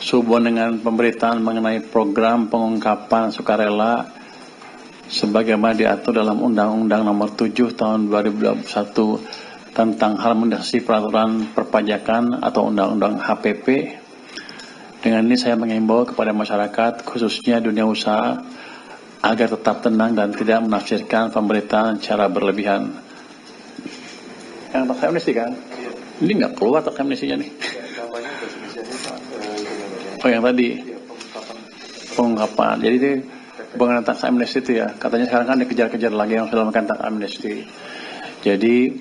sehubungan dengan pemberitaan mengenai program pengungkapan sukarela sebagaimana diatur dalam Undang-Undang Nomor 7 Tahun 2021 tentang harmonisasi peraturan perpajakan atau Undang-Undang HPP. Dengan ini saya mengimbau kepada masyarakat, khususnya dunia usaha, agar tetap tenang dan tidak menafsirkan pemberitaan secara berlebihan. Yang tax amnesty kan? Ini nggak keluar tax amnesty-nya nih. Oh yang tadi pengungkapan. Jadi itu pengenaan tax amnesty itu ya, katanya sekarang kan dikejar-kejar lagi yang sudah melakukan tax amnesty. Jadi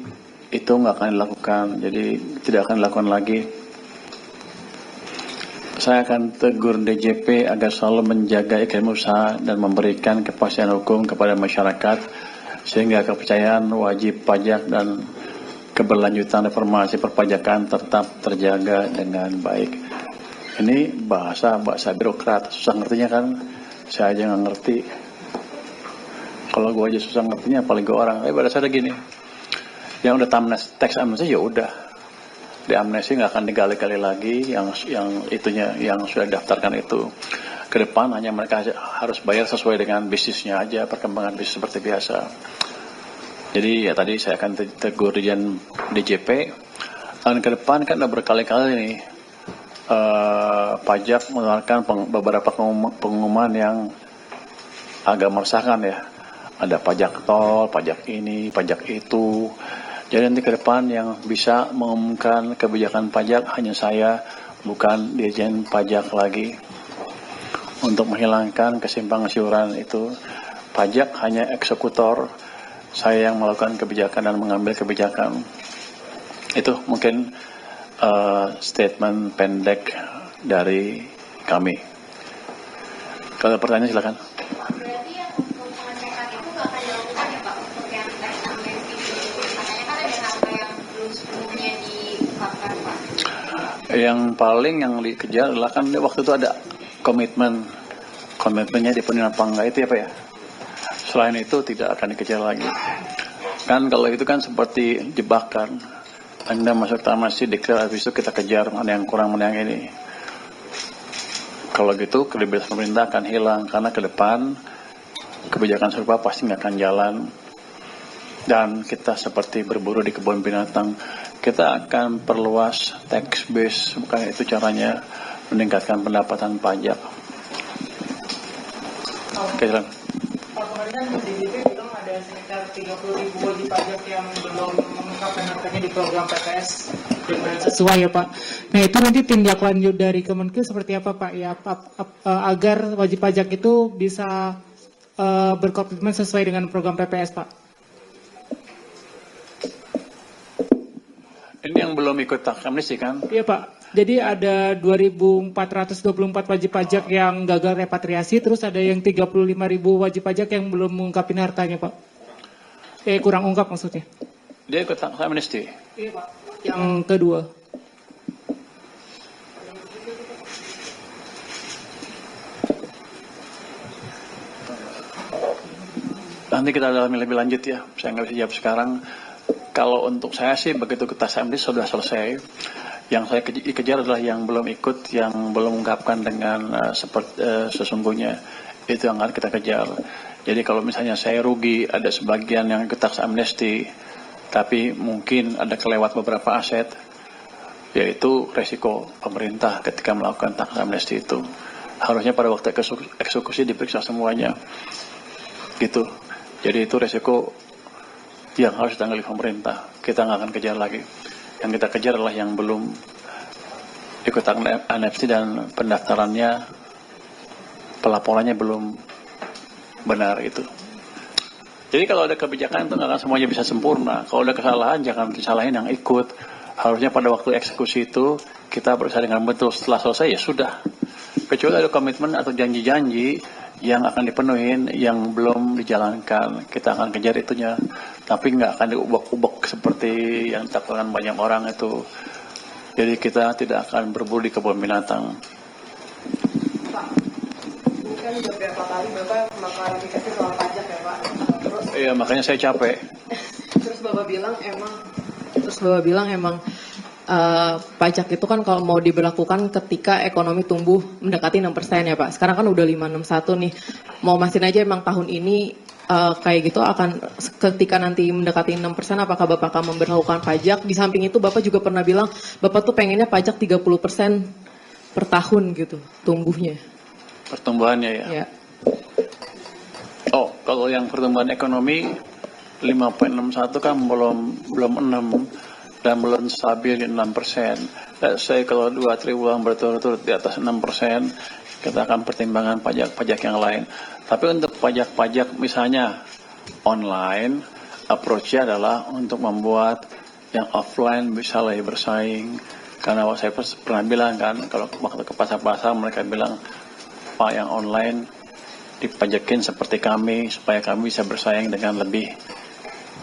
itu nggak akan dilakukan. Jadi tidak akan dilakukan lagi. Saya akan tegur DJP agar selalu menjaga iklim usaha dan memberikan kepastian hukum kepada masyarakat sehingga kepercayaan wajib pajak dan keberlanjutan reformasi perpajakan tetap terjaga dengan baik. Ini bahasa birokrat, susah ngertinya kan? Saya aja nggak ngerti. Kalau gue aja susah ngertinya, apalagi gue orang. Pada saya gini, yang udah tax amnesty ya udah, di amnesty nggak akan digali-gali lagi. Yang itunya, yang sudah daftarkan itu. Ke depan hanya mereka harus bayar sesuai dengan bisnisnya aja, perkembangan bisnis seperti biasa. Jadi ya tadi saya akan tegur Dirjen DJP. Dan ke depan kan udah berkali-kali nih. Pajak mengeluarkan beberapa pengumuman yang agak meresahkan ya. Ada pajak tol, pajak ini, pajak itu. Jadi nanti ke depan yang bisa mengumumkan kebijakan pajak hanya saya, bukan Dirjen Pajak lagi. Untuk menghilangkan kesimpang siuran itu, pajak hanya eksekutor, saya yang melakukan kebijakan dan mengambil kebijakan. Itu mungkin statement pendek dari kami. Kalau pertanyaan silakan. Berarti yang untuk pengecekan itu nggak akan dilakukan ya Pak untuk yang tax amnesty itu? Katanya kan ada nama yang belum sepenuhnya diungkapkan Pak. Yang paling yang dikejar adalah kan waktu itu ada komitmennya dipenuhi apa enggak itu ya Pak ya. Selain itu tidak akan dikejar lagi. Kan kalau itu kan seperti jebakan. Anda masuk tamasih deklarasi, habis itu kita kejar mana yang kurang, mana yang ini. Kalau gitu kredibilitas pemerintah akan hilang karena ke depan kebijakan serupa pasti nggak akan jalan. Dan kita seperti berburu di kebun binatang, kita akan perluas tax base, bukan itu caranya meningkatkan pendapatan pajak. Oke, silakan. Pak, kemarin kan DJP bilang ada sekitar 30.000 wajib pajak yang belum mengungkapkan hartanya di program PPS dengan sesuai ya Pak. Nah itu nanti tindak lanjut dari Kemenkeu seperti apa Pak ya agar wajib pajak itu bisa berkomitmen sesuai dengan program PPS Pak? Ini yang belum ikut tax amnesty kan? Iya Pak. Jadi ada 2.424 wajib pajak yang gagal repatriasi, terus ada yang 35.000 wajib pajak yang belum mengungkapin hartanya Pak. Kurang ungkap maksudnya. Dia ikut tax amnesty? Iya Pak. Yang kedua. Nanti kita dalami lebih lanjut ya, saya nggak bisa jawab sekarang. Kalau untuk saya sih begitu tax amnesty sudah selesai. Yang saya kejar adalah yang belum ikut, yang belum mengungkapkan dengan sesungguhnya. Itu yang akan kita kejar. Jadi kalau misalnya saya rugi, ada sebagian yang ikut tax amnesty, tapi mungkin ada kelewat beberapa aset, yaitu resiko pemerintah ketika melakukan tax amnesty itu. Harusnya pada waktu eksekusi diperiksa semuanya. Gitu. Jadi itu resiko yang harus ditanggung pemerintah. Kita nggak akan kejar lagi. Yang kita kejar adalah yang belum ikut amnesty dan pendaftarannya, pelaporannya belum benar itu. Jadi kalau ada kebijakan itu nggak akan semuanya bisa sempurna. Kalau ada kesalahan jangan disalahin yang ikut. Harusnya pada waktu eksekusi itu kita berusaha dengan betul. Setelah selesai ya sudah. Kecuali ada komitmen atau janji-janji yang akan dipenuhin yang belum dijalankan, kita akan kejar itunya, tapi nggak akan diubek-ubek seperti yang dilakukan banyak orang itu. Jadi kita tidak akan berburu di kebun binatang. Pak, ini kan beberapa kali Bapak mengklarifikasi soal pajak ya Pak. Terus Iya makanya saya capek. Terus Bapak bilang emang pajak itu kan kalau mau diberlakukan ketika ekonomi tumbuh mendekati 6% ya Pak. Sekarang kan udah 561 nih. Mau mastiin aja emang tahun ini kayak gitu akan ketika nanti mendekati 6%, apakah Bapak akan memberlakukan pajak? Di samping itu Bapak juga pernah bilang Bapak tuh pengennya pajak 30% per tahun gitu tumbuhnya. Pertumbuhannya ya. Ya. Oh, kalau yang pertumbuhan ekonomi 5,61 kan belum 6 dan belum stabil di 6%. Saya kalau 2 triwulan berturut-turut di atas 6%, kita akan pertimbangan pajak-pajak yang lain. Tapi untuk pajak-pajak misalnya online, approach-nya adalah untuk membuat yang offline bisa lebih bersaing. Karena saya pernah bilang kan, kalau waktu ke pasar-pasar mereka bilang, Pak, yang online dipajakin seperti kami supaya kami bisa bersaing dengan lebih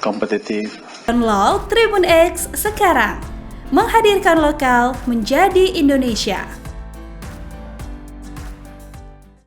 kompetitif. Download Tribun X sekarang, menghadirkan lokal menjadi Indonesia.